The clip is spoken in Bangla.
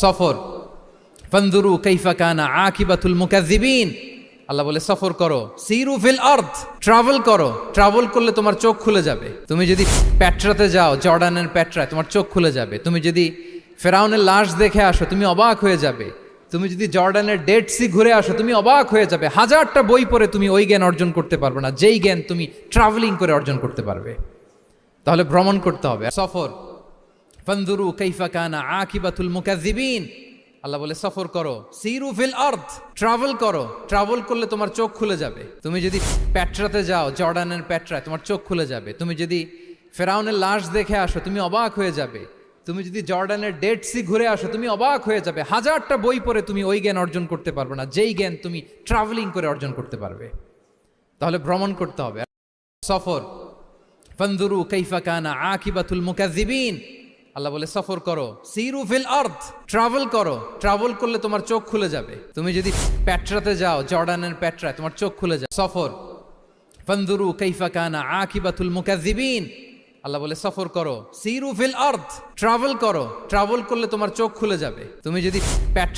সফর ফানজুরু কাইফা কানা আকিবাতুল মুকাজ্জিবিন। আল্লাহ বলে সফর করো, সিরু ফিল আরদ, ট্রাভেল করো। ট্রাভেল করলে তোমার চোখ খুলে যাবে। তুমি যদি পেট্রাতে যাও, জর্ডানের পেট্রায়, তোমার চোখ খুলে যাবে। তুমি যদি ফেরাউনের লাশ দেখে আসো, তুমি অবাক হয়ে যাবে। তুমি যদি জর্ডানের ডেড সি ঘুরে আসো, তুমি অবাক হয়ে যাবে। হাজারটা বই পড়ে তুমি ওই জ্ঞান অর্জন করতে পারবে না, যেই জ্ঞান তুমি ট্রাভেলিং করে অর্জন করতে পারবে। তাহলে ভ্রমণ করতে হবে। সফর ফানজুরু কাইফা কানা আকিবাতুল মুকাজ্জিবিন। আল্লাহ বলে সফর করো, সিরু ফিল আরদ, ট্রাভেল করো। ট্রাভেল করলে তোমার চোখ খুলে যাবে। তুমি যদি পেট্রাতে যাও, জর্ডানের পেট্রায়, তোমার চোখ খুলে যাবে। তুমি যদি ফেরাউনের লাশ দেখে আসো, তুমি অবাক হয়ে যাবে। তুমি যদি জর্ডানের ডেড সি ঘুরে আসো, তুমি অবাক হয়ে যাবে। হাজারটা বই পড়ে তুমি ওই জ্ঞান অর্জন করতে পারবে না, যেই জ্ঞান তুমি ট্রাভেলিং করে অর্জন করতে পারবে। তাহলে ভ্রমণ করতে হবে। সফর ফানজুরু কাইফা কানা আকিবাতুল মুকাজ্জিবিন। আল্লাহ বলে সফর করো, সিরু ফিল আরদ, ট্রাভেল করো। ট্রাভেল করলে তোমার চোখ খুলে যাবে। তুমি যদি পেট্রাতে যাও, জর্ডানের পেট্রায়, তোমার চোখ খুলে যাবে। সফর ফানজুরু কাইফা কানা আকিবাতুল মুকাজ্জিবিন। আল্লাহ বলে সফর করো, সিরু ফিল আরদ, ট্রাভেল করো। ট্রাভেল করলে তোমার চোখ খুলে যাবে। তুমি যদি পেট্রা